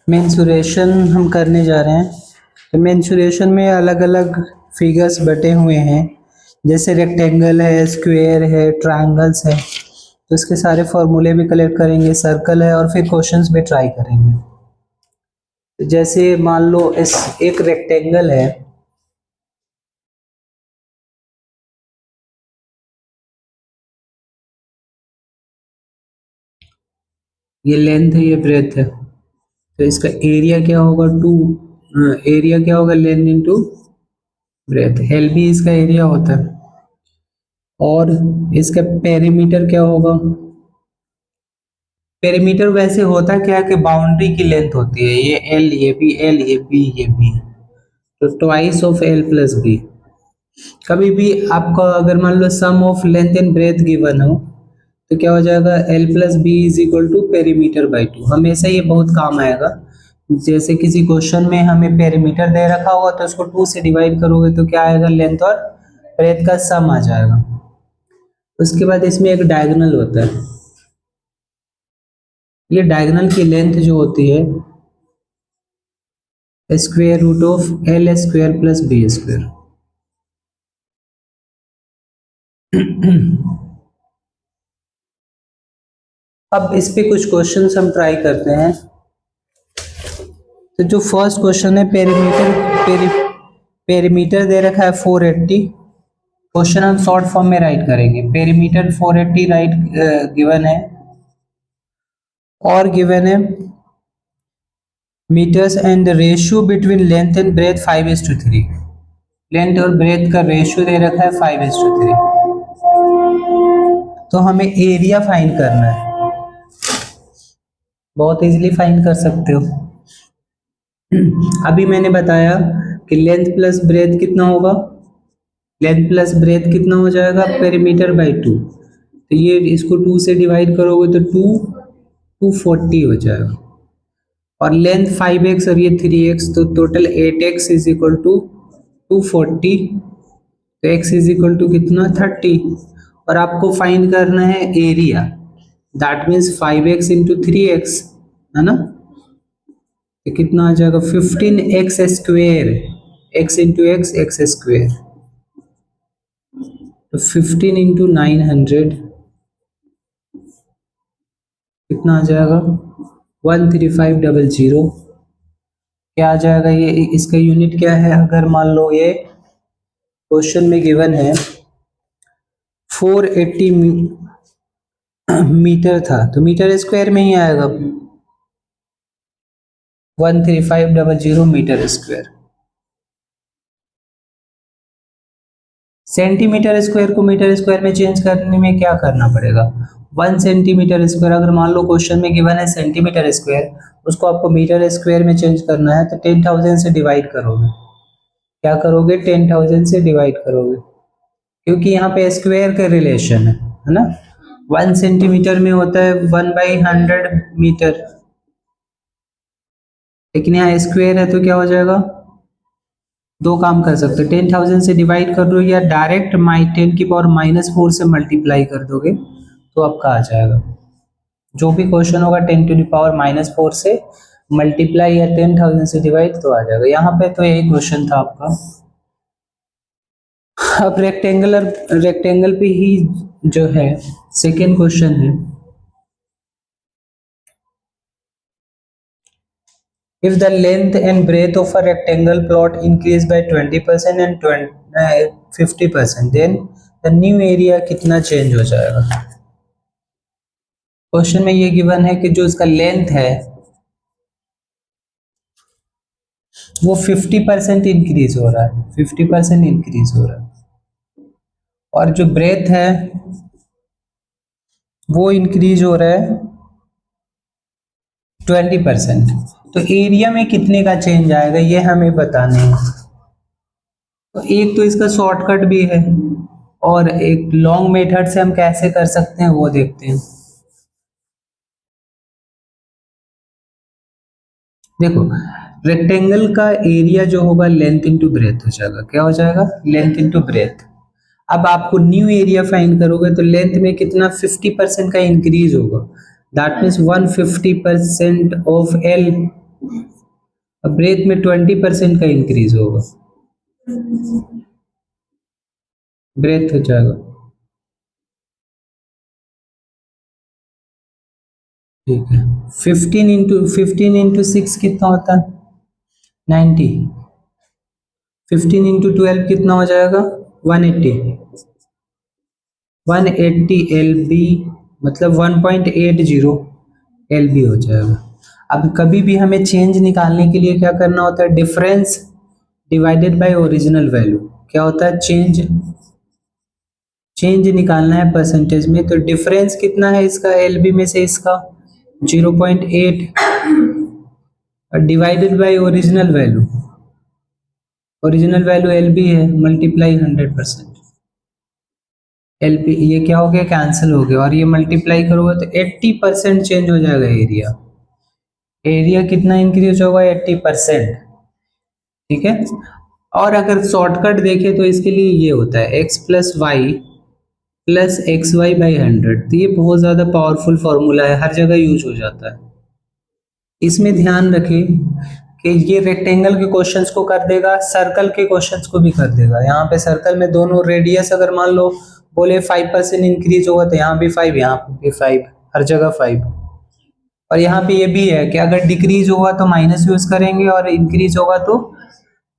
Mensuration हम करने जा रहे हैं। तो मेंसुरेशन में अलग अलग फिगर्स बटे हुए हैं, जैसे रेक्टेंगल है, स्क्वायर है, ट्रायंगल्स है। तो इसके सारे फॉर्मूले भी कलेक्ट करेंगे, सर्कल है, और फिर क्वेश्चंस भी ट्राई करेंगे। तो जैसे मान लो इस एक रेक्टेंगल है, ये लेंथ है, ये ब्रेथ है। तो इसका एरिया क्या होगा, एरिया क्या होगा, length into breadth, L B इसका एरिया होता है। और इसका पेरीमीटर क्या होगा, पेरीमीटर वैसे होता क्या है कि बाउंड्री की लेंथ होती है, ये एल, ये बी, एल, ये बी, ये बी, तो twice of L plus B. कभी भी आपका अगर मान लो sum of length and breadth given हो, तो क्या हो जाएगा, L plus B is equal to perimeter by 2। हमेशा ये बहुत काम आएगा। जैसे किसी क्वेश्चन में हमें पेरीमीटर दे रखा होगा तो उसको 2 से डिवाइड करोगे तो क्या आएगा, लेंथ और ब्रेथ का सम आ जाएगा। उसके बाद इसमें एक डायगोनल होता है, ये डायगोनल की लेंथ जो होती है square root of L square plus B square. अब इस पे कुछ क्वेश्चंस हम ट्राई करते हैं। तो जो फर्स्ट क्वेश्चन है, पेरीमीटर दे रखा है 480। क्वेश्चन हम शॉर्ट फॉर्म में राइट करेंगे, पेरीमीटर 480 राइट गिवन है, और गिवन है metres and the ratio between length and breadth 5:3। Length और ब्रेथ का रेशियो दे रखा है 5:3। तो हमें एरिया फाइंड करना है, बहुत इजीली फाइंड कर सकते हो। अभी मैंने बताया कि लेंथ प्लस ब्रेथ कितना होगा, लेंथ प्लस ब्रेथ कितना हो जाएगा, पेरीमीटर बाई 2। तो ये इसको 2 से डिवाइड करोगे तो 240 हो जाएगा, और लेंथ 5x और ये 3x, तो total 8x is equal to 240। तो x इज इक्वल टू कितना, 30। और आपको फाइंड करना है area, that means 5x into 3x, है ना। तो कितना आ जाएगा, 15x square, x into x square. तो 15 इंटू 900 कितना आ जाएगा, 13500। क्या आ जाएगा ये, इसका यूनिट क्या है, अगर मान लो ये क्वेश्चन में गिवन है 480 मीटर था, तो मीटर स्क्वायर में ही आएगा, 13500 मीटर स्क्वायर। सेंटीमीटर स्क्वायर को मीटर स्क्वायर में चेंज करने में क्या करना पड़ेगा, 1 सेंटीमीटर स्क्वायर, अगर मान लो क्वेश्चन में गिवन है सेंटीमीटर स्क्वायर, उसको आपको मीटर स्क्वायर में चेंज करना है, तो 10,000 से डिवाइड करोगे। क्या करोगे, 10,000 से डिवाइड करोगे, क्योंकि यहाँ पे स्क्वायर का रिलेशन है ना। 1 सेंटीमीटर में होता है 1/100 मीटर, लेकिन यहाँ स्क्वायर है तो क्या हो जाएगा, दो काम कर सकते हो, 10,000 से डिवाइड कर दो, या डायरेक्ट 10⁻⁻⁴ से मल्टीप्लाई कर दोगे तो आपका आ जाएगा। जो भी क्वेश्चन होगा 10⁻⁻⁴ से मल्टीप्लाई या 10,000 से डिवाइड तो आ जाएगा। यहाँ पे तो यही क्वेश्चन था आपका। अब रेक्टेंगल पे ही जो है सेकेंड क्वेश्चन है, if the length and breadth of a rectangle plot increase by 20% and 50%, then the new area कितना चेंज हो जाएगा। क्वेश्चन में ये गिवन है कि जो इसका लेंथ है वो 50% इंक्रीज हो रहा है, 50% इंक्रीज हो रहा है, और जो ब्रेथ है वो इंक्रीज हो रहा है 20%। तो एरिया में कितने का चेंज आएगा ये हमें बताना है। तो एक तो इसका शॉर्टकट भी है, और एक लॉन्ग मेथड से हम कैसे कर सकते हैं वो देखते हैं। देखो, रेक्टेंगल का एरिया जो होगा लेंथ इंटू ब्रेथ हो जाएगा, क्या हो जाएगा, लेंथ इंटू ब्रेथ। अब आपको न्यू एरिया फाइंड करोगे तो लेंथ में कितना 50% का इंक्रीज होगा, that means 150% of L, breadth में 20% का इंक्रीज होगा, ब्रेथ हो जाएगा। ठीक है, 15 इंटू 6 कितना होता है? 90। 15 इंटू 12 कितना हो जाएगा? 180। 180 LB मतलब 1.80 LB हो जाएगा। अब कभी भी हमें चेंज निकालने के लिए क्या करना होता है? Difference divided by original value. क्या होता है? चेंज निकालना है परसेंटेज में, तो डिफरेंस कितना है इसका LB में से? इसका 0.8 divided by original value, original value LB है, मल्टीप्लाई 100%। LB ये क्या हो गया? कैंसिल हो गया, और ये मल्टीप्लाई करोगे तो 80% चेंज हो जाएगा एरिया। एरिया कितना इंक्रीज होगा? 80%। ठीक है, और अगर शॉर्टकट देखें तो इसके लिए ये होता है x plus y plus x y by 100। तो ये बहुत ज़्यादा पावरफुल फॉर्मूला है, हर जगह यूज हो जाता है। इसमें ध्यान रखें कि ये रेक्टेंगल के क्वेश्चंस को कर देगा, सर्कल के क्वेश्चंस को भी कर देगा। यहाँ पे सर्कल में दोनों रेडियस अगर मान लो बोले 5% इंक्रीज होगा तो यहाँ भी 5, यहाँ पे भी 5, हर जगह 5। और यहाँ पे ये भी है कि अगर डिक्रीज होगा तो माइनस यूज करेंगे और इंक्रीज होगा तो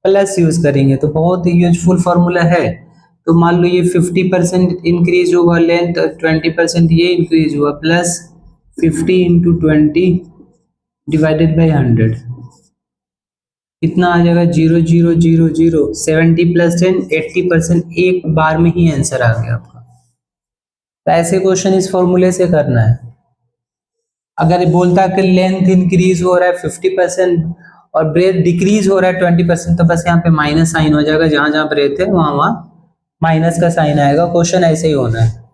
प्लस यूज करेंगे। तो बहुत यूजफुल फॉर्मूला है। तो मान लो ये 50% इंक्रीज हुआ लेंथ, 20% ये इंक्रीज हुआ, प्लस 50 इंटू 20 डिवाइडेड बाई 100 कितना आ जाएगा? 0.000। 70 प्लस 10 80%, एक बार में ही आंसर आ गया आपका। तो ऐसे क्वेश्चन इस फॉर्मूले से करना है। अगर बोलता कि लेंथ इंक्रीज हो रहा है 50% और ब्रेथ डिक्रीज हो रहा है 20%, तो बस यहाँ पे माइनस साइन हो जाएगा, जहां जहां ब्रेथ है वहां वहां माइनस का साइन आएगा। क्वेश्चन ऐसे ही होना है।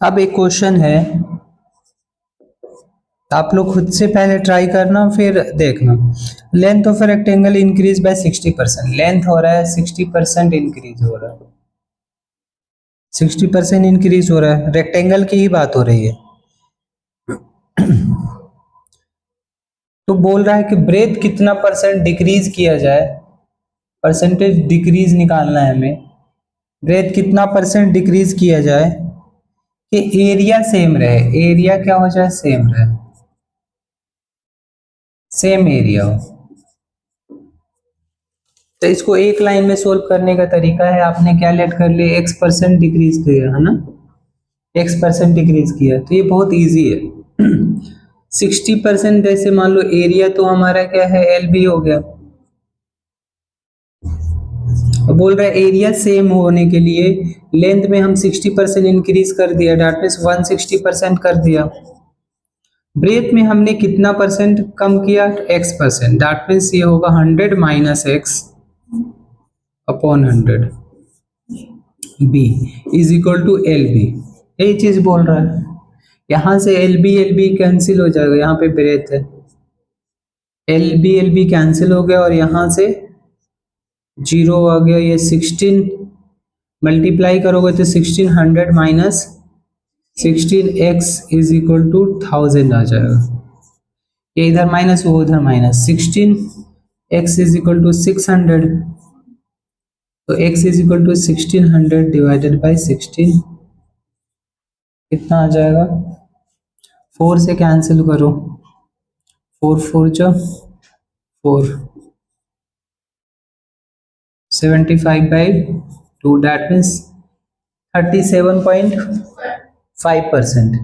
अब एक क्वेश्चन है, आप लोग खुद से पहले ट्राई करना फिर देखना। Length of rectangle increase by 60%। Length हो रहा है 60% इंक्रीज हो रहा है, 60% इंक्रीज हो रहा है, रेक्टेंगल की ही बात हो रही है। तो बोल रहा है कि ब्रेथ कितना परसेंट डिक्रीज किया जाए, परसेंटेज डिक्रीज निकालना है हमें। ब्रेथ कितना परसेंट डिक्रीज किया जाए कि एरिया सेम रहे, एरिया क्या हो जाए? सेम रहे, सेम एरिया हो। तो इसको एक लाइन में सोल्व करने का तरीका है, आपने क्या लेट कर लिया? x% डिक्रीज किया है ना, x% डिक्रीज किया, तो ये बहुत इजी है। 60% जैसे मान लो एरिया तो हमारा क्या है? LB हो गया। अब बोल रहा है एरिया सेम होने के लिए लेंथ में हम 60% इंक्रीज कर दिया, दैट मीन्स 160% कर दिया। ब्रेथ में हमने कितना परसेंट कम किया? x%, दैट मीन्स ये होगा 100 minus x upon 100 b is equal to LB। यही चीज बोल रहा है। यहां से LB कैंसिल हो जाएगा, यहाँ पे ब्रेथ है, LB कैंसिल हो गया और यहां से 0 आ गया। ये 16 मल्टीप्लाई करोगे तो 1600 minus 16x is equal to 1000 आ जाएगा। ये इधर माइनस वो उधर minus, 16x is equal to 600, तो x is equal to 1600 divided by 16 कितना आ जाएगा? 4 से कैंसिल करो, 4 4 जो 4, 75/2 दैट मीन्स 37.5%,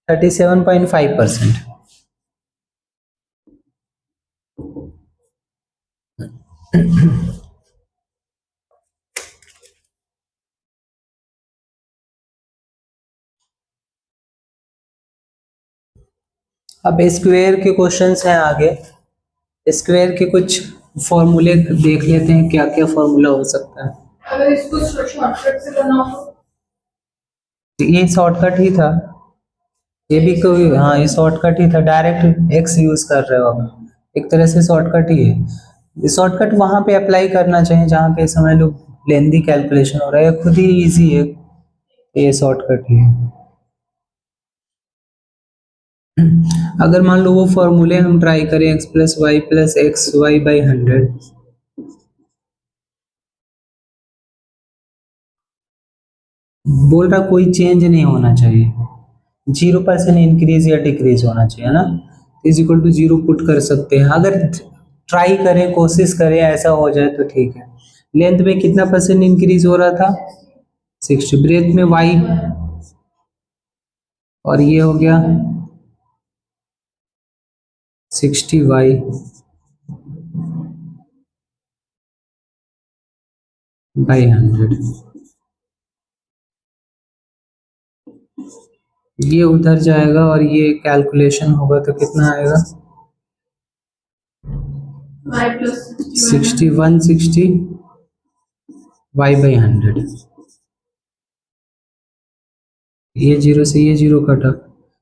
37.5%। अब स्क्वायर के क्वेश्चंस हैं आगे। स्क्वायर के कुछ फॉर्मूले देख लेते हैं, क्या क्या फॉर्मूला हो सकता है। अगर इसको शॉर्टकट से करना हो तो ये शॉर्टकट ही था। ये भी कोई, हाँ ये शॉर्टकट ही था, डायरेक्ट एक्स यूज कर रहे हो आप, एक तरह से शॉर्टकट ही है। शॉर्टकट वहां पे अप्लाई करना चाहिए जहाँ पे समझ लो लेंदी कैलकुलेशन हो रहा है, खुद ही इजी है, ये शॉर्टकट ही है। अगर मान लो वो फॉर्मूले हम ट्राई करें, x+y+xy/100, बोल रहा कोई चेंज नहीं होना चाहिए, 0% इंक्रीज या डिक्रीज होना चाहिए ना, इज इक्वल टू 0 पुट कर सकते हैं। अगर ट्राई करें, कोशिश करें ऐसा हो जाए तो ठीक है। लेंथ में कितना परसेंट इंक्रीज हो रहा था, 60, ब्रेथ में y, और ये हो गया 60y/100, ये उधर जाएगा और ये कैलकुलेशन होगा तो कितना आएगा, 6160 y/100, ये जीरो से ये जीरो कटा,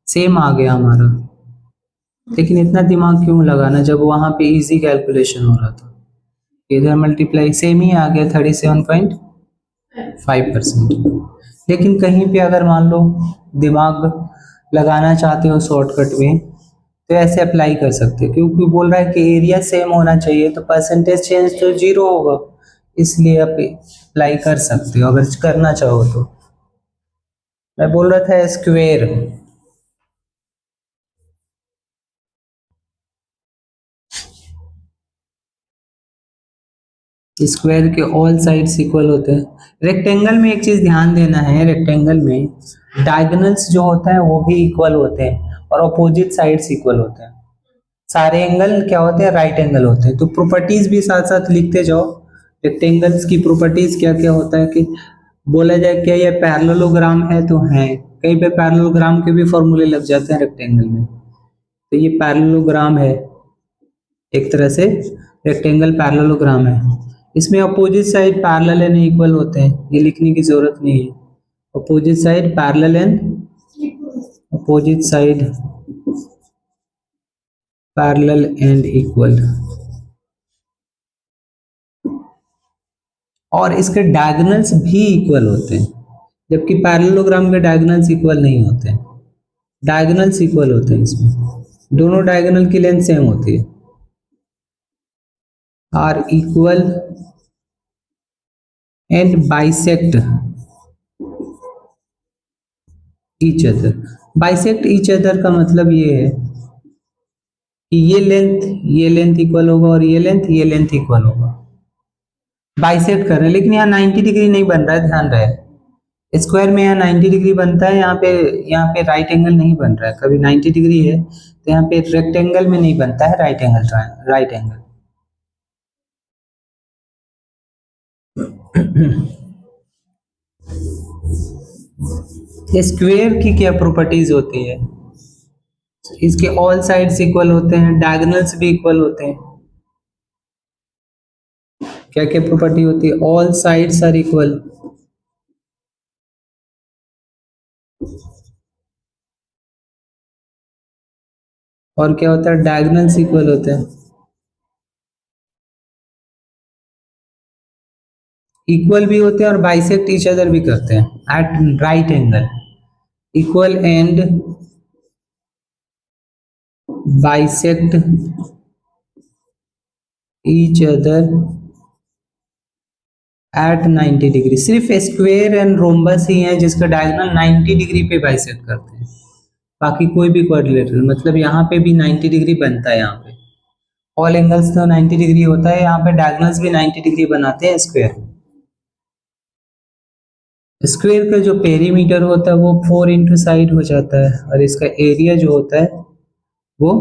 सेम आ गया हमारा। लेकिन इतना दिमाग क्यों लगाना जब वहां पे इजी कैलकुलेशन हो रहा था, इधर मल्टीप्लाई सेम ही आ गया 37.5%। लेकिन कहीं पे अगर मान लो दिमाग लगाना चाहते हो शॉर्टकट में तो ऐसे अप्लाई कर सकते हो, क्योंकि बोल रहा है कि एरिया सेम होना चाहिए तो परसेंटेज चेंज तो जीरो होगा, इसलिए आप अप्लाई कर सकते हो अगर करना चाहो तो। मैं बोल रहा था स्क्वेयर, स्क्वायर के ऑल साइड्स इक्वल होते हैं। रेक्टेंगल में एक चीज ध्यान देना है, रेक्टेंगल में डायगोनल्स जो होता है वो भी इक्वल होते हैं और अपोजिट साइड्स इक्वल होते हैं। सारे एंगल क्या होते हैं, राइट एंगल होते हैं। तो प्रॉपर्टीज भी साथ साथ लिखते जाओ, रेक्टेंगल्स की प्रॉपर्टीज क्या क्या होता है कि बोला जाए क्या ये पैरेललोग्राम है तो है, कहीं पे पैरेललोग्राम के भी फॉर्मूले लग जाते हैं रेक्टेंगल में, तो ये पैरेललोग्राम है एक तरह से, रेक्टेंगल पैरेललोग्राम है। इसमें opposite side parallel and equal होते हैं, ये लिखने की जरूरत नहीं है। Opposite side parallel and, opposite side parallel and equal, और इसके डायगोनल्स भी इक्वल होते हैं, जबकि पैरेललोग्राम के डायगोनल्स इक्वल नहीं होते हैं। डायगोनल्स इक्वल होते हैं इसमें, दोनों डायगोनल की लेंथ सेम होती है, are equal and bisect each other. Bisect each other का मतलब ये है कि ये लेंथ इक्वल होगा और ये लेंथ इक्वल होगा, बाइसेक्ट कर रहे हैं। लेकिन यहाँ 90 डिग्री नहीं बन रहा है, ध्यान रहे, स्क्वायर में यहाँ 90 डिग्री बनता है, यहाँ पे राइट एंगल नहीं बन रहा है। कभी 90 डिग्री है तो यहाँ पे रेक्टेंगल में नहीं बनता है right angle, right angle. Square की क्या प्रॉपर्टीज होती है, इसके ऑल साइड्स इक्वल होते हैं, डायगोनल्स भी इक्वल होते हैं। क्या क्या प्रॉपर्टी होती है, ऑल साइड्स आर इक्वल, और क्या होता है, डायगोनल्स इक्वल होते हैं। इक्वल भी होते हैं और बाइसेक्ट ईच अदर भी करते हैं at right angle, equal and bisect each other at 90 degree. सिर्फ स्क्वायर एंड रोम्बस ही है जिसका डायगोनल 90 डिग्री पे बाइसेक्ट करते हैं, बाकी कोई भी क्वाड्रिलेटरल, मतलब यहाँ पे भी 90 डिग्री बनता है, यहाँ पे ऑल एंगल्स तो 90 डिग्री होता है, यहाँ पे डायगोनल्स भी 90 डिग्री बनाते हैं स्क्वायर। स्क्वायर का जो पेरीमीटर होता है वो 4 इंटू साइड हो जाता है, और इसका एरिया जो होता है वो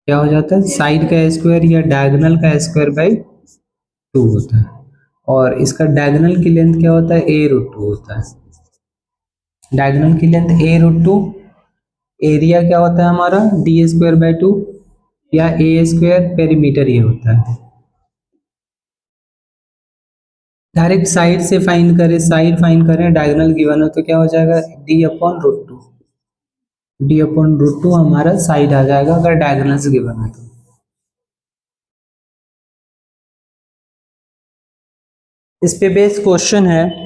क्या हो जाता है, साइड का स्क्वायर या डायगोनल का स्क्वायर बाई 2 होता है, और इसका डायगोनल की लेंथ क्या होता है, a√2 होता है। डायगोनल की लेंथ a√2, एरिया क्या होता है हमारा d²/2 या a² पेरीमीटर ये होता है। डायरेक्ट साइड से फाइंड करें, साइड फाइंड करें, डायगोनल गिवन हो तो क्या हो जाएगा d/√2, d/√2 हमारा साइड आ जाएगा अगर डायगोनल्स गिवन है तो। इस पे बेस्ड क्वेश्चन है,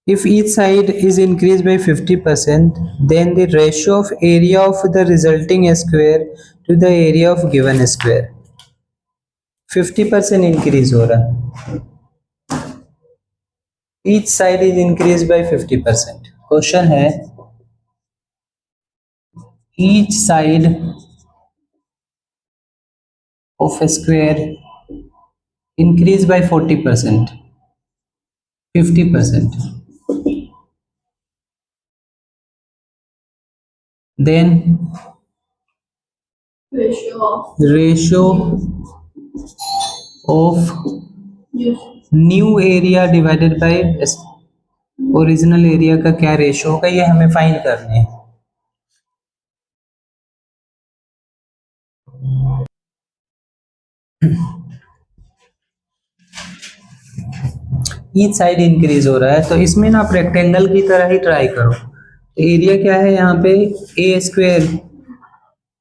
if each side is increased by 50%, then the ratio of area of the resulting square to the area of given square। 50% increase हो रहा है, each side is increased by 50%। Question है each side of a square increased by 40%, 50%, then ratio of new area divided by original area का क्या ratio होगा, ये हमें find करने हैं। ईच साइड इंक्रीज हो रहा है तो इसमें ना आप रेक्टेंगल की तरह ही ट्राई करो। तो एरिया क्या है यहाँ पे ए स्क्वेयर,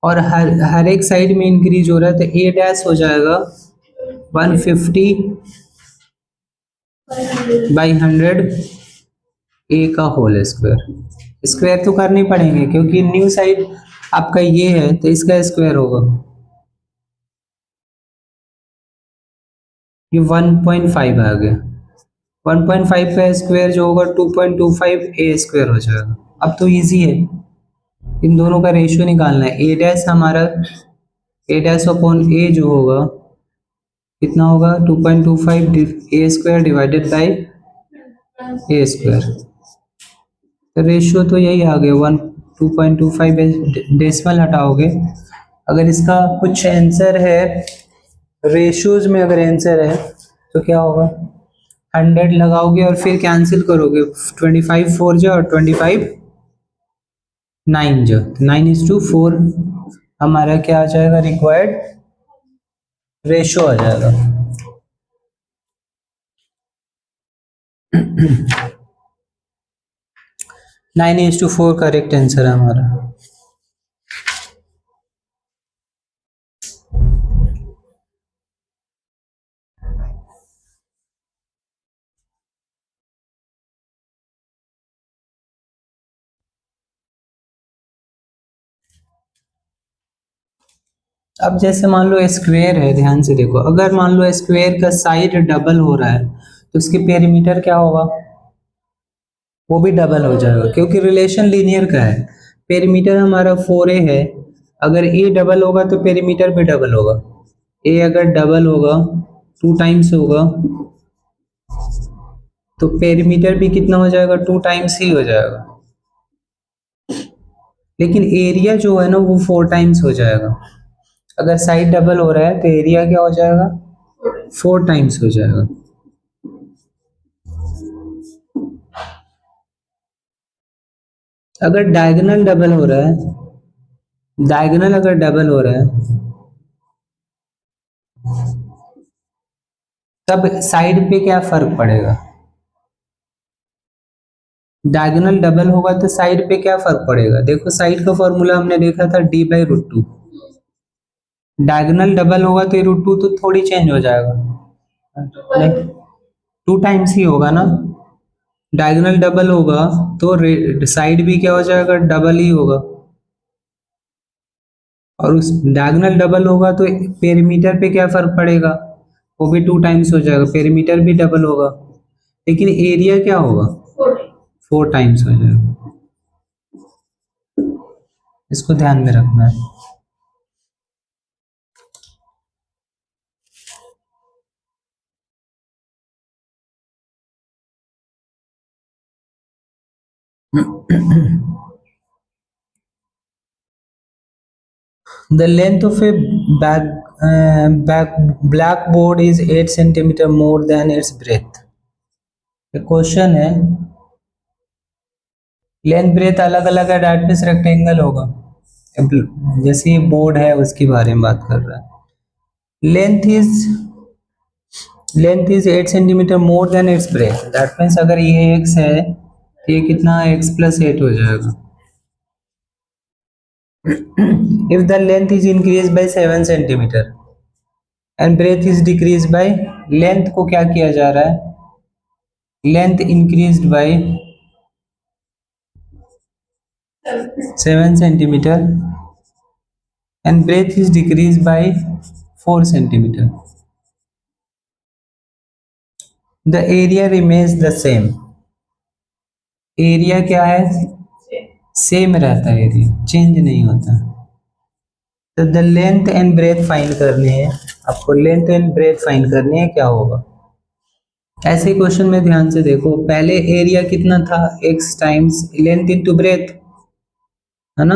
और हर एक साइड में इंक्रीज हो रहा है तो ए डैश हो जाएगा 150 बाई 100 ए का होल स्क्वायर। स्क्वायर तो करने पड़ेंगे क्योंकि न्यू साइड आपका ये है तो इसका स्क्वायर होगा, ये 1.5 आ गया। 1.5 का स्क्वायर जो होगा 2.25 ए स्क्वायर हो जाएगा। अब तो इजी है, इन दोनों का रेशियो निकालना है। ए डैश हमारा ए डैश अपॉन ए जो होगा कितना होगा 2.25 a square divided by a square. तो रेशियो तो यही आ गया 2.25। डेसिमल हटाओगे, अगर इसका कुछ आंसर है रेशियोज में, अगर आंसर है तो क्या होगा 100 लगाओगे और फिर कैंसिल करोगे 25 4 जो और 25 9 जो 9:4 हमारा क्या आ जाएगा रिक्वायर्ड रेशियो आ जाएगा। Nine is to 4 correct answer है हमारा। अब जैसे मान लो स्क्वायर है, ध्यान से देखो, अगर मान लो स्क्वायर का साइड डबल हो रहा है तो उसके पेरीमीटर क्या होगा, वो भी डबल हो जाएगा क्योंकि रिलेशन लीनियर का है। पेरीमीटर हमारा 4a है, अगर a डबल होगा तो पेरीमीटर भी डबल होगा। a अगर डबल होगा 2 टाइम्स होगा तो पेरीमीटर भी कितना हो जाएगा 2 टाइम्स ही हो जाएगा, लेकिन एरिया जो है ना वो 4 टाइम्स हो जाएगा। अगर साइड डबल हो रहा है तो एरिया क्या हो जाएगा 4 टाइम्स हो जाएगा। अगर डायगोनल डबल हो रहा है, डायगोनल अगर डबल हो रहा है तब साइड पे क्या फर्क पड़ेगा, डायगोनल डबल होगा तो साइड पे क्या फर्क पड़ेगा। देखो साइड का फॉर्मूला हमने देखा था d/√2, डायगोनल डबल होगा तो √2 तो थोड़ी चेंज हो जाएगा, नहीं 2 टाइम्स ही होगा ना। डायगोनल डबल होगा तो साइड भी क्या हो जाएगा डबल ही होगा, और उस डायगोनल डबल होगा तो पेरीमीटर पे क्या फर्क पड़ेगा, वो भी 2 टाइम्स हो जाएगा, पेरीमीटर भी डबल होगा, लेकिन एरिया क्या होगा 4 टाइम्स हो जाएगा। इसको ध्यान में रखना है। The length of a blackboard is 8 centimeter more than its breadth। Question है लेंथ ब्रेथ अलग अलग है, डेट मींस रेक्टेंगल होगा, जैसे ये बोर्ड है उसके बारे में बात कर रहा है। Length is 8 centimetre more than it's breath, that means अगर ये x है तो ये कितना x + 8 हो जाएगा। if the length is increased by 7 centimeter and breadth is decreased by, length को क्या किया जा रहा है, length increased by 7 centimeter and breadth is decreased by 4 centimeter. The area remains the same. Area क्या है, सेम रहता है, एरिया चेंज नहीं होता. तो the length and breadth find करने हैं आपको, लेंथ एंड ब्रेथ फाइंड करने हैं, क्या होगा. ऐसे क्वेश्चन में ध्यान से देखो, पहले एरिया कितना था, x times length into breath, है ना,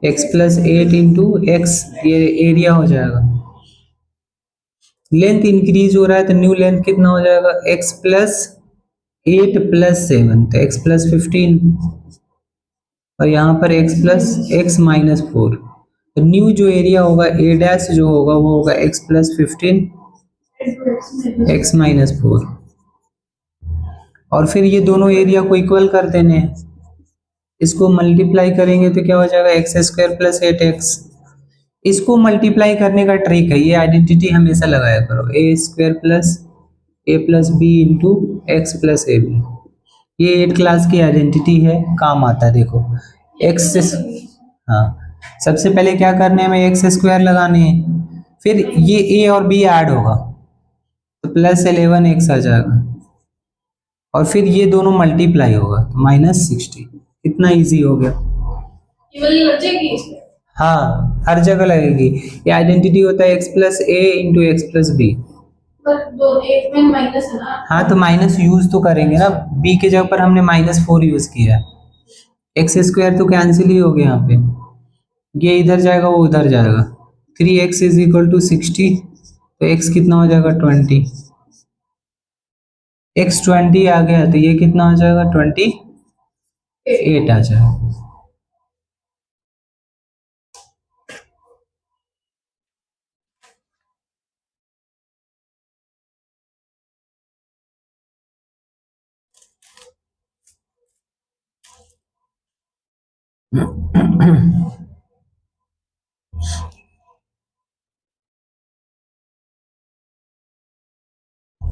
x प्लस 8 इंटू एक्स, ये एरिया हो जाएगा. लेंथ इंक्रीज हो रहा है तो न्यू लेंथ कितना हो जाएगा, x प्लस 8 प्लस 7, तो x प्लस 15, और यहाँ पर x प्लस x माइनस 4. तो न्यू जो एरिया होगा ए डैश जो होगा वो होगा x प्लस 15 x माइनस 4. और फिर ये दोनों एरिया को इक्वल कर देने हैं, इसको मल्टीप्लाई करेंगे तो क्या हो जाएगा, एक्स स्क्वायर प्लस 8x. इसको मल्टीप्लाई करने का ट्रिक है, ये आइडेंटिटी हमेशा लगाया करो, a square plus b into x plus a b. ये 8 क्लास की आइडेंटिटी है, काम आता है. देखो एक्स, हाँ, सबसे पहले क्या करने में, एक्स स्क्वायर लगाने हैं, फिर ये ए और बी ऐड होगा तो प्लस 11x आ जाएगा, और फिर ये दोनों मल्टीप्लाई होगा तो माइनस 60. कितना इजी हो गया. हाँ, हर जगह लगेगी. ये आइडेंटिटी होता है एक्स प्लस ए इंटू एक्स प्लस बी. हाँ, तो माइनस यूज तो करेंगे ना, बी के जगह पर हमने -4 यूज किया है. एक्स स्क्वायर तो कैंसिल ही हो गया यहाँ पे, ये इधर जाएगा वो उधर जाएगा. 3x इज इक्वल टू 60, तो x कितना हो जाएगा 20. x 20 आ गया तो ये कितना हो जाएगा 28 आ जाएगा.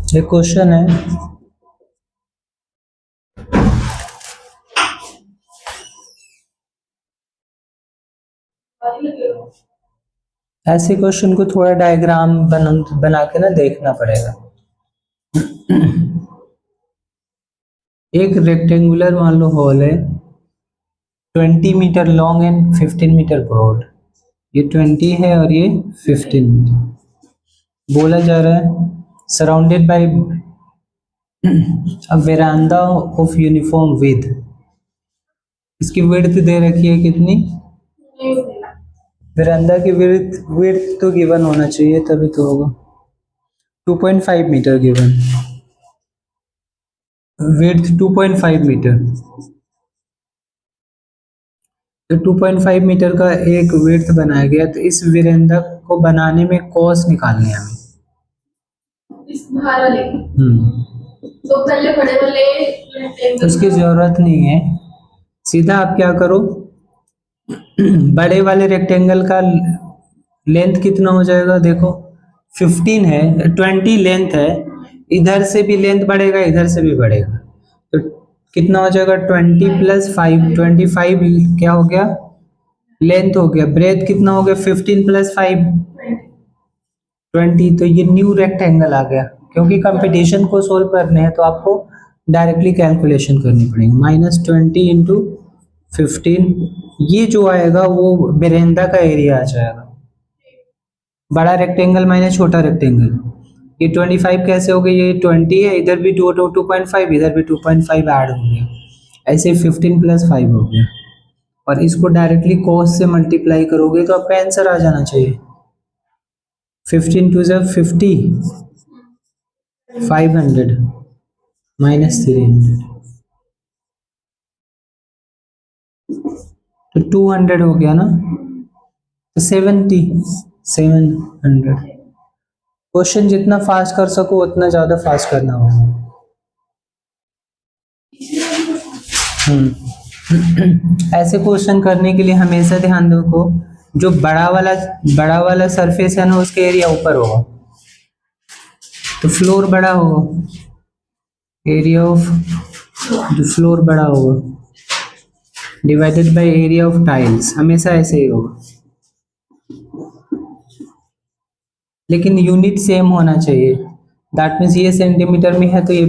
एक क्वेश्चन है, ऐसे क्वेश्चन को थोड़ा डायग्राम बना के ना देखना पड़ेगा. एक रेक्टेंगुलर मान लो हॉल है, 20 metre long and 15 metre broad. ये 20 है और ये 15 मीटर. बोला जा रहा है surrounded by a veranda of uniform width. इसकी विड्थ दे रखी है कितनी, वेरांडा की विड्थ तो गिवन होना चाहिए तभी तो होगा. 2.5 मीटर गिवन, विड्थ 2.5 मीटर. तो 2.5 मीटर का एक विड्थ बनाया गया, तो इस वेरांडा को बनाने में कॉस्ट निकालने हमें. तो पहले बड़े वाले, तो उसकी जरूरत नहीं है, सीधा आप क्या करो, बड़े वाले रेक्टेंगल का लेंथ कितना हो जाएगा, देखो 15 है, 20 लेंथ है, इधर से भी लेंथ बढ़ेगा इधर से भी बढ़ेगा, तो कितना हो जाएगा 20 प्लस 5, 25 क्या हो गया लेंथ हो गया. ब्रेथ कितना हो गया 15 प्लस 5 20. तो ये न्यू रेक्टेंगल आ गया. क्योंकि कंपटीशन को सोल्व करने हैं तो आपको डायरेक्टली कैलकुलेशन करनी पड़ेगी. -20 इंटू 15, ये जो आएगा वो बेरेंदा का एरिया आ जाएगा. बड़ा रेक्टेंगल माइनस छोटा रेक्टेंगल, ये 25 कैसे हो गया, ये 20 है, इधर भी 2.5, इधर भी 2.5 ऐड हो गया, ऐसे 15 प्लस 5 हो गया. और इसको डायरेक्टली कॉस से मल्टीप्लाई करोगे तो आपका आंसर आ जाना चाहिए. 15 टू 50, 500 माइनस 300, तो 200 हो गया ना, तो 700. क्वेश्चन जितना फास्ट कर सको उतना ज्यादा फास्ट करना होगा. ऐसे क्वेश्चन करने के लिए हमेशा ध्यान रखो, जो बड़ा वाला सरफेस है ना उसके एरिया ऊपर होगा, तो फ्लोर बड़ा होगा, एरिया ऑफ जो फ्लोर बड़ा होगा divided by area of tiles, हमेशा ऐसे ही होगा। लेकिन यूनिट सेम होना चाहिए, दैट मीन्स ये सेंटीमीटर में है तो ये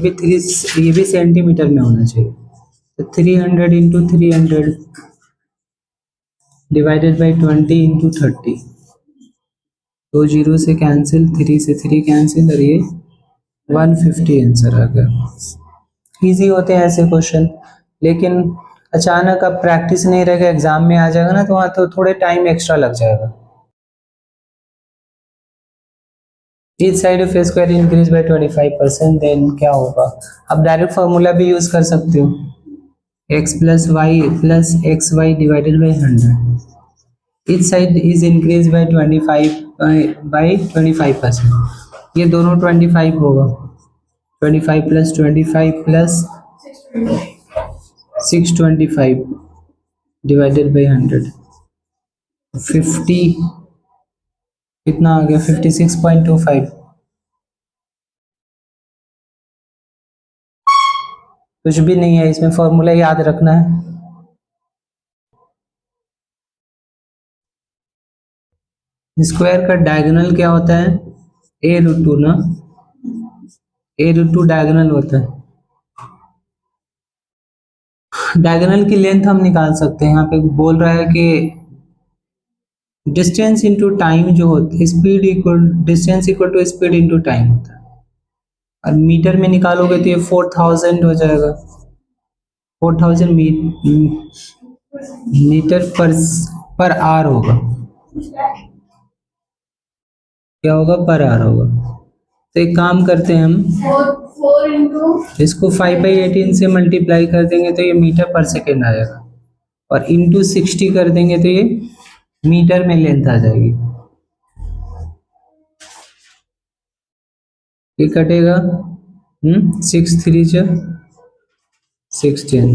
भी सेंटीमीटर में होना चाहिए। तो 300 into 300 divided by 20 into 30, 2 zero से कैंसिल, 3 से 3 कैंसिल, और ये 150 आंसर आ गया। इजी होते हैं ऐसे क्वेश्चन, लेकिन अचानक अब प्रैक्टिस नहीं रहेगा, एग्जाम में आ जाएगा ना तो वहाँ तो थोड़े टाइम एक्स्ट्रा लग जाएगा। Each side of a square increase by 25%, then क्या होगा? अब डायरेक्ट फार्मूला भी यूज कर सकते हो, x plus y plus x y divided by 100। Each side is increase by 25%, ये दोनों 25 होगा, 25 प्लस 25 प्लस 625 डिवाइडेड बाई 100, 50 कितना आ गया? 56.25। कुछ भी नहीं है इसमें, फॉर्मूला याद रखना है। स्क्वायर का डायगोनल क्या होता है? ए रूट टू ना, ए रूट टू डायगोनल होता है। डायगोनल की लेंथ हम निकाल सकते हैं, यहाँ पे बोल रहा है कि डिस्टेंस इनटू टाइम जो होता है, speed equal distance equal to speed into time होता है, और मीटर में निकालोगे तो ये 4000 हो जाएगा, 4000 मीटर पर आर होगा। क्या होगा? पर आर होगा। तो एक काम करते हैं हम, इसको 5/18 से मल्टीप्लाई कर देंगे तो ये मीटर पर सेकेंड आ जाएगा, और इंटू 60 कर देंगे तो ये मीटर में लेंथ आ जाएगी। ये कटेगा 6 3 जा 16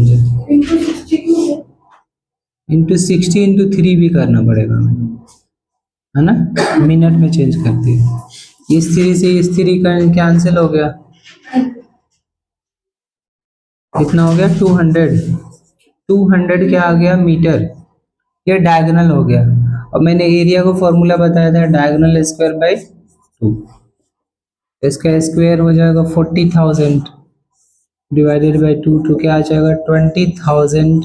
इंटू 60 इंटू 3 भी करना पड़ेगा हमें, है ना, मिनट में चेंज करते हैं। इस 3 से इस 3 का कैंसिल हो गया, कितना हो गया? 200 क्या आ गया? मीटर। ये डायगोनल हो गया, और मैंने एरिया को फॉर्मूला बताया था, डायगोनल स्क्वायर बाई 2, इसका स्क्वायर हो जाएगा 40,000 डिवाइडेड बाई 2, तो क्या आ जाएगा? 20,000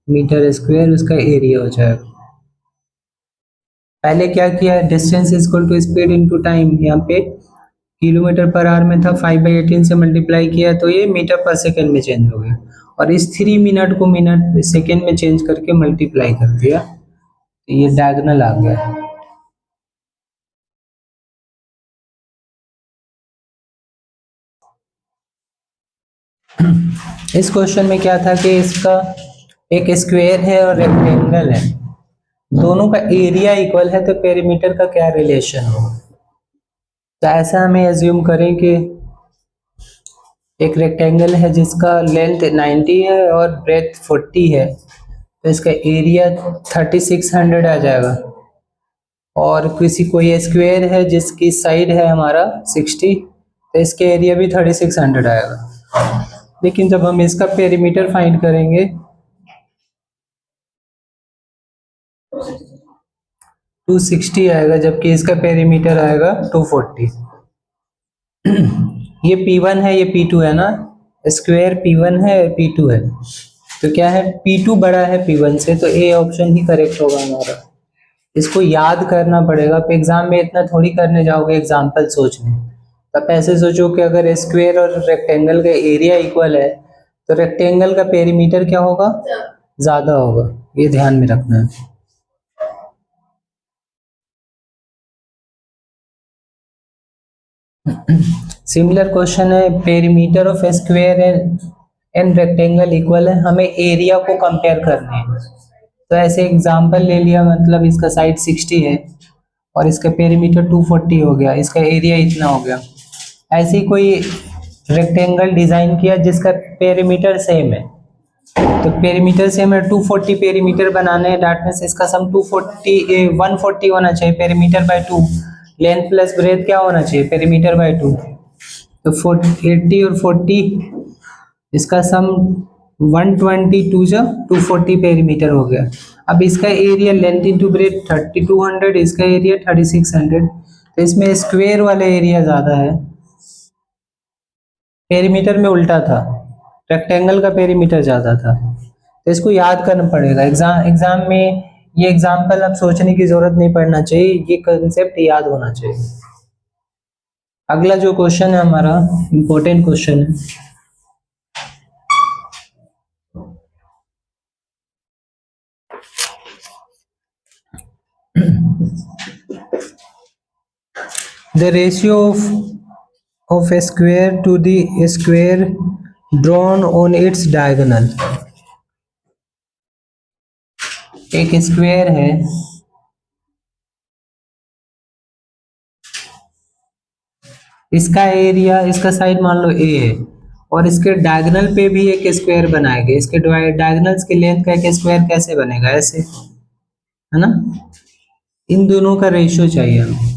मीटर स्क्वायर उसका एरिया हो जाएगा। पहले क्या किया? Distance equal to speed into time, यहाँ पे किलोमीटर पर आवर में था, 5/18 से मल्टीप्लाई किया तो ये मीटर पर सेकेंड में चेंज हो गया, और इस 3 मिनट को मिनट सेकेंड में चेंज करके मल्टीप्लाई कर दिया, तो ये डायगोनल आ गया। इस क्वेश्चन में क्या था कि इसका एक स्क्वायर है और रेक्टेंगल है, दोनों का एरिया इक्वल है, तो पेरीमीटर का क्या रिलेशन होगा? तो ऐसा हमें एज्यूम करें कि एक रेक्टेंगल है जिसका लेंथ 90 है और ब्रेथ 40 है, तो इसका एरिया 3600 आ जाएगा, और कोई स्क्वायर है जिसकी साइड है हमारा 60, तो इसके एरिया भी 3600 आएगा। लेकिन जब हम इसका पेरीमीटर फाइंड करेंगे 260 आएगा, जबकि इसका पेरीमीटर आएगा 240। ये P1 है, ये P2 है ना, स्क्वायर P1 है, P2 है, तो क्या है? P2 बड़ा है P1 से, तो ए ऑप्शन ही करेक्ट होगा हमारा। इसको याद करना पड़ेगा, आप एग्जाम में इतना थोड़ी करने जाओगे एग्जाम्पल सोचने, तब ऐसे सोचो कि अगर स्क्वायर और रेक्टेंगल का एरिया इक्वल है तो रेक्टेंगल का पेरीमीटर क्या होगा? ज्यादा होगा, ये ध्यान में रखना है। सिमिलर क्वेश्चन है, perimeter of square and rectangle equal है, हमें एरिया को कंपेयर करना है। तो ऐसे एग्जांपल ले लिया, मतलब इसका साइड 60 है और इसका पेरीमीटर 240 हो गया, इसका एरिया इतना हो गया। ऐसे ही कोई रेक्टेंगल डिजाइन किया जिसका पेरीमीटर सेम है, तो पेरीमीटर से हमें 240 पेरीमीटर बनाना है, डैट मीन्स इसका सम 140 होना चाहिए perimeter by 2। Length plus breadth क्या होना चाहिए पेरीमीटर बाय 2। तो 80 और 40 इसका सम 122 जा 240 पेरीमीटर हो गया। अब इसका एरिया लेंथ इंटू ब्रेथ 3200, इसका एरिया 3600, तो इसमें स्क्वायर वाला एरिया ज़्यादा है, पेरीमीटर में उल्टा था, रेक्टेंगल का पेरीमीटर ज़्यादा था। तो इसको याद करना पड़ेगा, एग्जाम में ये एग्जाम्पल अब सोचने की ज़रूरत नहीं पड़ना चाहिए, ये कंसेप्ट याद होना चाहिए। अगला जो क्वेश्चन है हमारा इम्पोर्टेंट क्वेश्चन है, the ratio of a square to the square drawn on its diagonal। एक स्क्वायर है, इसका एरिया, इसका साइड मान लो ए है, और इसके डायगोनल पे भी एक स्क्वायर बनाएंगे, इसके डायगोनल्स की लेंथ का एक स्क्वायर कैसे बनेगा, ऐसे, है ना। इन दोनों का रेशियो चाहिए हमें।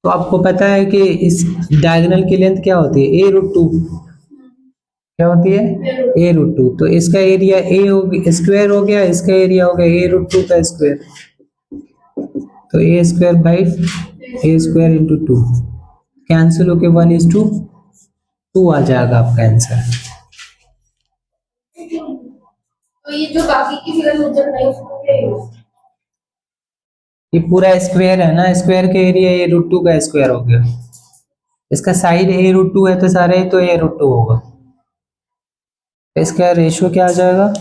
तो आपको पता है कि इस डायगोनल की लेंथ क्या होती है, a√2, क्या होती है a√2। तो इसका एरिया ए हो स्क्वायर हो गया, इसका एरिया हो गया a√2 का स्क्वायर, तो a square by a square into 2 cancel होके 1:2 आ जाएगा आपका आंसर। तो ये जो बाकी की फिगर मुझे बताई उसको क्या यूज, ये पूरा स्क्वायर है ना, स्क्वायर का एरिया a√2 का स्क्वायर हो गया, इसका साइड a√2 है तो सारे तो a√2 होगा, तो इसका रेशियो क्या आ जाएगा।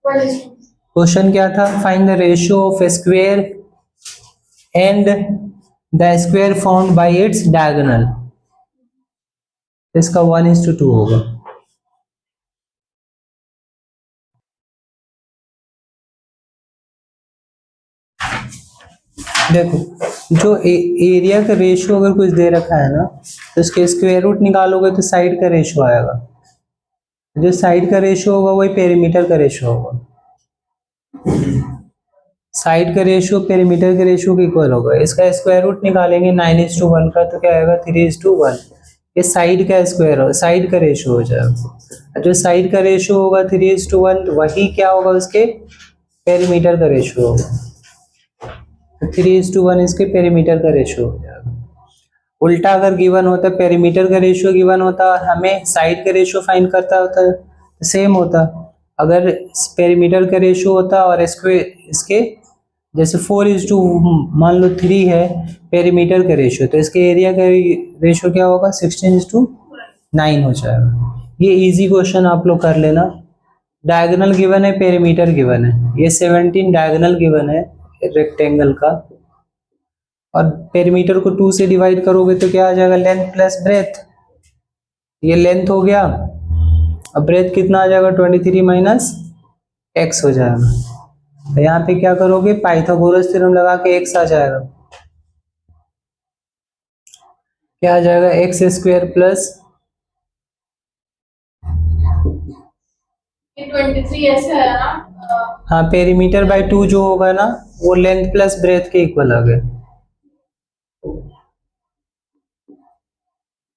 क्वेश्चन क्या था, find the ratio of a square and the square found by its diagonal, इसका 1:2 होगा। देखो जो एरिया का रेशियो अगर कुछ दे रखा है ना, तो इसके स्क्वायर रूट निकालोगे तो साइड का रेशियो आएगा, जो साइड का रेशियो होगा वही पेरीमीटर का रेशियो होगा, साइड का रेशियो पेरीमीटर के रेशियो के इक्वल होगा। इसका स्क्वायर रूट निकालेंगे 9:1 का, तो क्या आएगा 3:1। ये साइड का स्क्वायर, साइड का रेशियो हो जाएगा, जो साइड का रेशियो होगा 3:1 वही क्या होगा उसके पेरीमीटर का रेशियो होगा, तो 3:1 इसके पेरीमीटर का रेशियो हो जाएगा। उल्टा अगर गिवन होता पेरीमीटर का रेशियो गिवन होता और हमें साइड का रेशियो फाइंड करता होता तो सेम होता। अगर पेरीमीटर का रेशियो होता और इसके जैसे 4:2 मान लो 3 है पेरीमीटर का रेशियो, तो इसके एरिया का रेशियो क्या होगा 16:9 हो जाएगा। ये इजी क्वेश्चन आप लोग कर लेना। डायगोनल गिवन है, पेरीमीटर गिवन है, ये 17 डायगोनल गिवन है रेक्टेंगल का, और पेरीमीटर को 2 से डिवाइड करोगे तो क्या आ जाएगा लेंथ प्लस ब्रेथ, ये लेंथ हो गया, अब ब्रेथ कितना आ जाएगा 23 माइनस एक्स हो जाएगा। तो यहाँ पे क्या करोगे पाइथागोरस थ्योरम लगा के एक्स आ जाएगा, क्या आ जाएगा एक्स स्क्वायर प्लस 23 ऐसे है ना। हाँ पेरीमीटर बाय 2 जो होगा ना वो लेंथ प्लस ब्रेथ के इक्वल आ गया,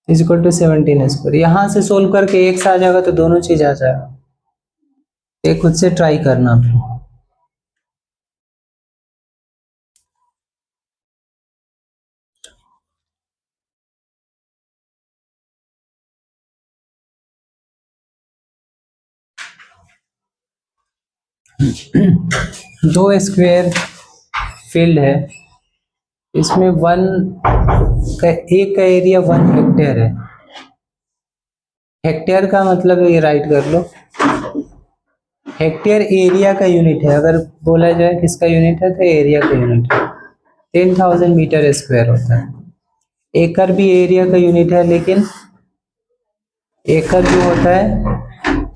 इज इक्वल टू 17 स्क्वायर। यहाँ से सोल्व करके एक्स आ जाएगा तो दोनों चीज आ जाएगा, ये खुद से ट्राई करना। दो स्क्वायर फील्ड है, इसमें एक का एरिया 1 हेक्टेयर है, हेक्टेयर का मतलब ये राइट कर लो, हेक्टेयर एरिया का यूनिट है, अगर बोला जाए किसका यूनिट है तो एरिया का यूनिट है, 10,000 मीटर स्क्वायर होता है। एकड़ भी एरिया का यूनिट है, लेकिन एकड़ जो होता है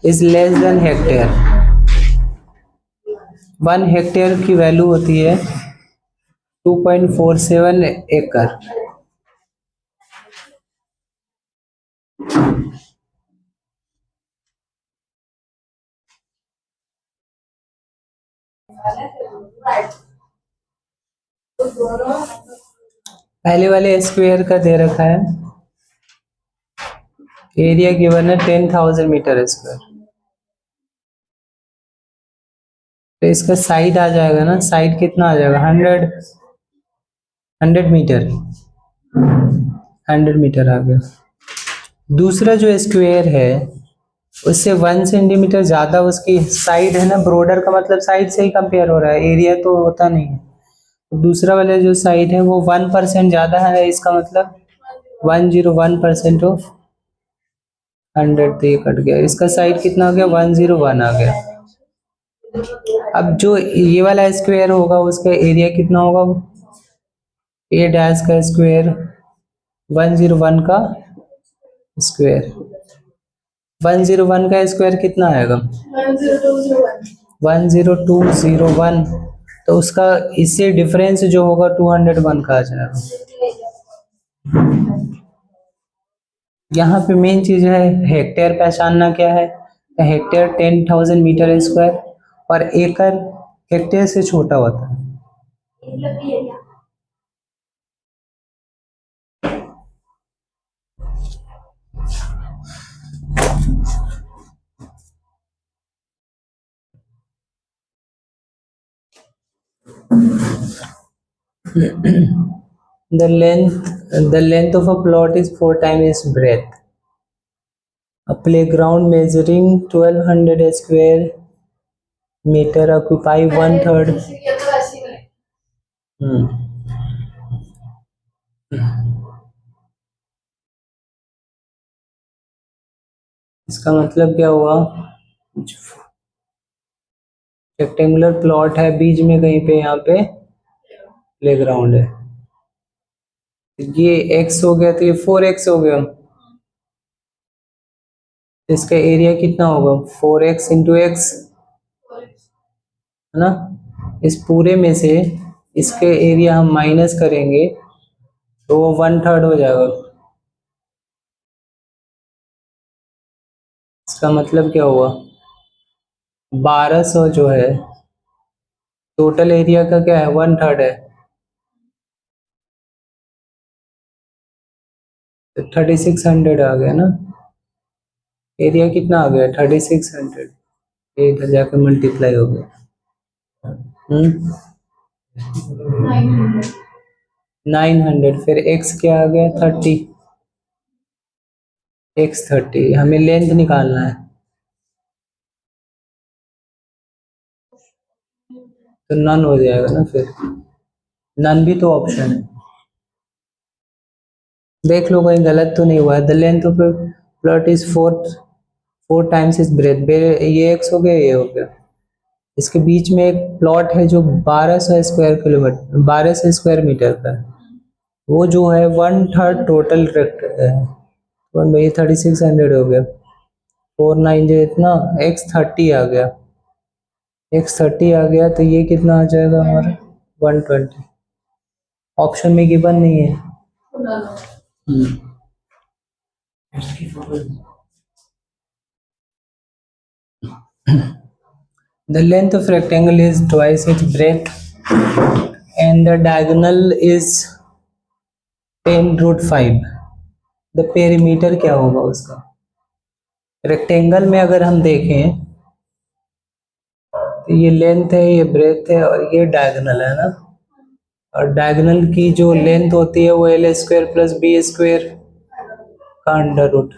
is less than hectare, 1 hectare की वैल्यू होती है 2.47 एकड़। तो दोनों पहले वाले स्क्वायर का दे रखा है, एरिया गिवन है 10,000 मीटर स्क्वायर। तो इसका साइड आ जाएगा ना, साइड कितना आ जाएगा, 100 मीटर, 100 मीटर आ गया। दूसरा जो स्क्वायर है उससे 1 सेंटीमीटर ज्यादा उसकी साइड है ना, ब्रोडर का मतलब साइड से ही कंपेयर हो रहा है, एरिया तो होता नहीं है। तो दूसरा वाला जो साइड है वो 1% ज्यादा है, इसका मतलब 101% ऑफ 100। तो ये कट गया, इसका साइड कितना आ गया, 101 आ गया। अब जो ये वाला स्क्वायर होगा उसका एरिया कितना होगा, ए डैश का स्क्वायर 101 का स्क्वायर, 101 का स्क्वायर कितना आएगा, 10201। तो उसका इससे डिफरेंस जो होगा 201 का आ जाएगा। यहाँ पे मेन चीज है हेक्टेयर पहचानना क्या है, हेक्टेयर 10,000 मीटर स्क्वायर और एकड़ हेक्टेयर से छोटा होता है। The length of a plot is 4 times its breadth. A playground measuring 1200 square meter occupy 1/3. इसका मतलब क्या हुआ, रेक्टेंगुलर प्लॉट है, बीच में कहीं पे यहाँ पे प्लेग्राउंड है, ये x हो गया तो ये 4x हो गया। इसका एरिया कितना होगा, 4x इंटू एक्स, है ना। इस पूरे में से इसके एरिया हम माइनस करेंगे तो वो 1/3 हो जाएगा। इसका मतलब क्या हुआ, 1200 जो है टोटल एरिया का क्या है, 1/3 है, तो 3600 आ गया ना, एरिया कितना आ गया 3600, ये इधर जाकर मल्टीप्लाई हो गया। 900, फिर x क्या आ गया 30, x 30, हमें लेंथ निकालना है, तो नन हो जाएगा ना, फिर नन भी तो ऑप्शन है, देख लो कहीं गलत तो नहीं हुआ है। The length of plot is 4 times is breadth, ये x हो गया, ये हो गया। इसके बीच में एक प्लॉट है जो 1200 स्क्वायर किलोमीटर, 1200 स्क्वायर मीटर का है, वो जो है 1/3 टोटल रेक्ट है, 3600 हो गया, 49 जो इतना x 30 आ गया, x 30 आ गया, तो ये कितना आ जाएगा हमारा 120, ऑप्शन में गिवन नहीं है। The length of rectangle is twice its breadth and the diagonal is 10√5. The perimeter क्या होगा उसका, रेक्टेंगल में अगर हम देखें तो ये लेंथ है, ये ब्रेथ है और ये डायगोनल है ना, और डायगोनल की जो लेंथ होती है वो l² प्लस b² का अंडर रूट,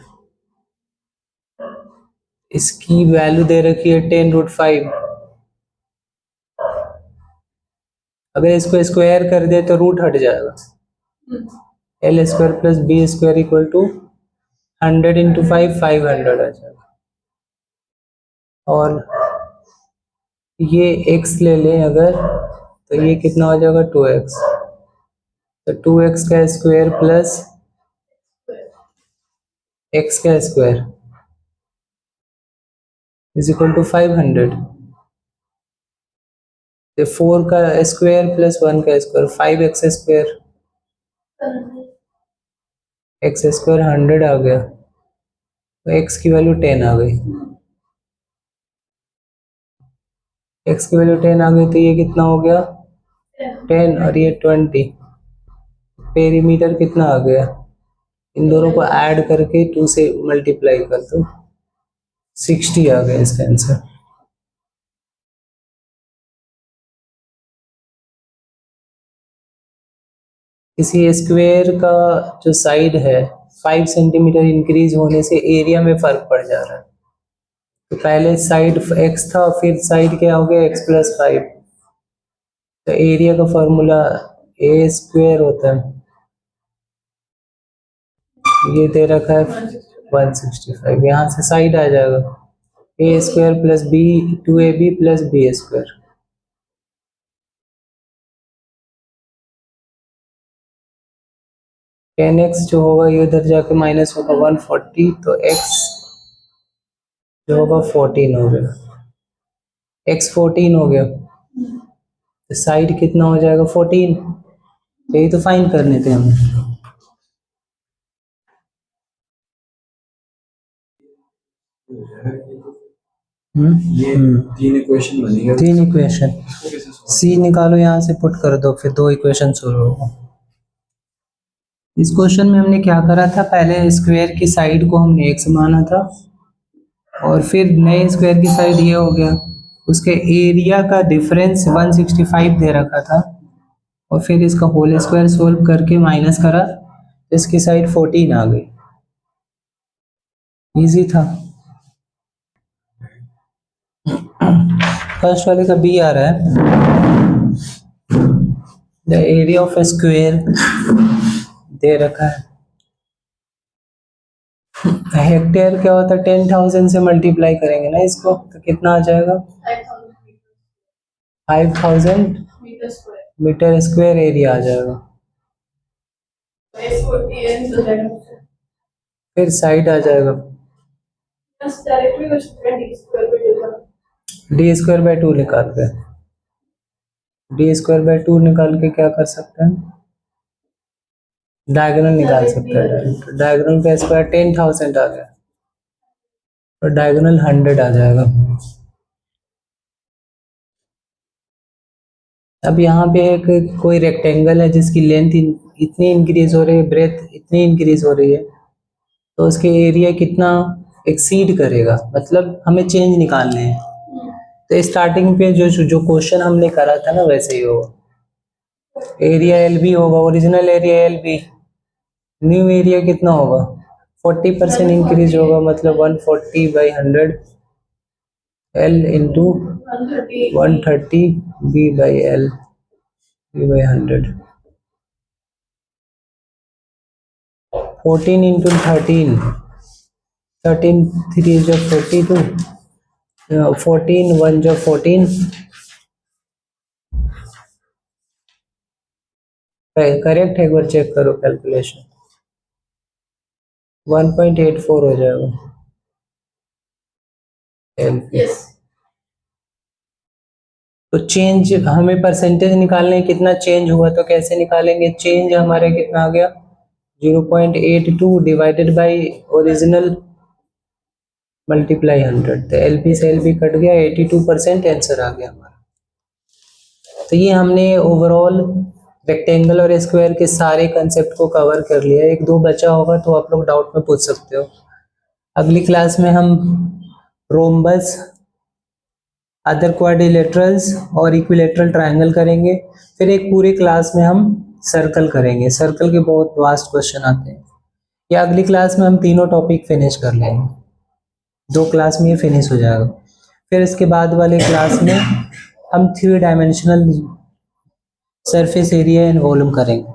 इसकी वैल्यू दे रखी है 10√5। अगर इसको स्क्वायर कर दे तो रूट हट जाएगा, l² plus b² equal to 100 into 5, 500 आ जाएगा। और ये x ले लें अगर, तो ये कितना हो जाएगा 2x, तो 2x का स्क्वायर प्लस x का स्क्वायर इज इक्वल टू 500, तो 4 का स्क्वायर प्लस 1 का square 5x square, x square 100 आ गया, तो x की वैल्यू 10 आ गई। x की वैल्यू 10 आ गई तो ये कितना हो गया 10 और ये 20। पेरीमीटर कितना आ गया, इन दोनों को ऐड करके 2 से मल्टीप्लाई कर दो, 60 आ गया इसका आंसर। किसी स्क्वायर का जो साइड है 5 सेंटीमीटर इंक्रीज होने से एरिया में फर्क पड़ जा रहा है। तो पहले साइड x था, फिर साइड क्या हो गया x+5। तो एरिया का फॉर्मूला ए स्क्वायर होता है, ये दे रखा है 165, यहाँ से साइड आ जाएगा a square plus b 2ab plus B square. Ten x जो होगा ये उधर जाके माइनस होगा 140, तो x जो होगा 14 हो गया, x 14 हो गया, तो साइड कितना हो जाएगा 14। यही तो फाइंड करने थे हमें। ये तीन इक्वेशन बनेगा। तीन इक्वेशन, सी निकालो यहाँ से, पुट कर दो, फिर 2 इक्वेशन सोल्व होगा। इस क्वेश्चन में हमने क्या करा था, पहले स्क्वायर की साइड को हमने x माना था और फिर नए स्क्वायर की साइड ये हो गया, उसके एरिया का डिफरेंस 165 दे रखा था और फिर इसका होल स्क्वायर सोल्व करके माइनस करा तो इसकी साइड 14 आ गई। इजी था। फर्स्ट वाले का बी आ रहा है, the area of a square दे रखा है। हेक्टेयर क्या होता है, 10,000 से मल्टीप्लाई करेंगे ना इसको, तो कितना आ जाएगा 5,000 metre square. Metre square area आ जाएगा। फिर साइड आ जाएगा डी स्क्वायर बाय 2 निकाल के, डी स्क्वायर बाय 2 निकाल के क्या कर सकते हैं, डायगोनल निकाल सकते हैं। डायगोनल का स्क्वायर 10,000 आ गया और डायगोनल 100 आ जाएगा। अब यहाँ पे एक कोई रेक्टेंगल है जिसकी लेंथ इतनी इंक्रीज हो रही है, ब्रेथ इतनी इंक्रीज हो रही है, तो उसके एरिया कितना एक्सीड करेगा, मतलब हमें चेंज निकालने हैं। तो स्टार्टिंग पे जो क्वेश्चन हमने करा था ना वैसे ही होगा। एरिया एल बी होगा, original area L B, new area कितना होगा 40% इंक्रीज होगा, मतलब 140/100 L into 130 B by L B by 100। 14 into 13, 13 3 जो 42, 14 1 जो 14, करेक्ट है, एक बार चेक करो कैलकुलेशन, 1.84 हो जाएगा एल। तो चेंज हमें परसेंटेज निकालने कितना चेंज हुआ, तो कैसे निकालेंगे, चेंज हमारे कितना आ गया 0.82 डिवाइडेड बाई ओरिजिनल मल्टीप्लाई 100, तो एल पी से एल पी कट गया, 82% आंसर आ गया हमारा। तो ये हमने ओवरऑल रेक्टेंगल और स्क्वायर के सारे कंसेप्ट को कवर कर लिया। एक दो बचा होगा तो आप लोग डाउट में पूछ सकते हो। अगली क्लास में हम रोम्बस, अदर क्वाड्रिलेटरल्स और इक्विलेटरल ट्रायंगल करेंगे। फिर एक पूरे क्लास में हम सर्कल करेंगे। सर्कल के बहुत वास्ट क्वेश्चन आते हैं। या अगली क्लास में हम तीनों टॉपिक फिनिश कर लेंगे, 2 क्लास में ये फिनिश हो जाएगा। फिर इसके बाद वाले क्लास में हम 3 dimensional surface area and volume करेंगे।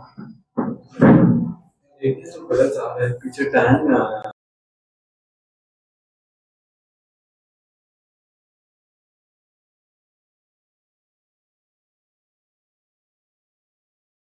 पीछे टैन में आया।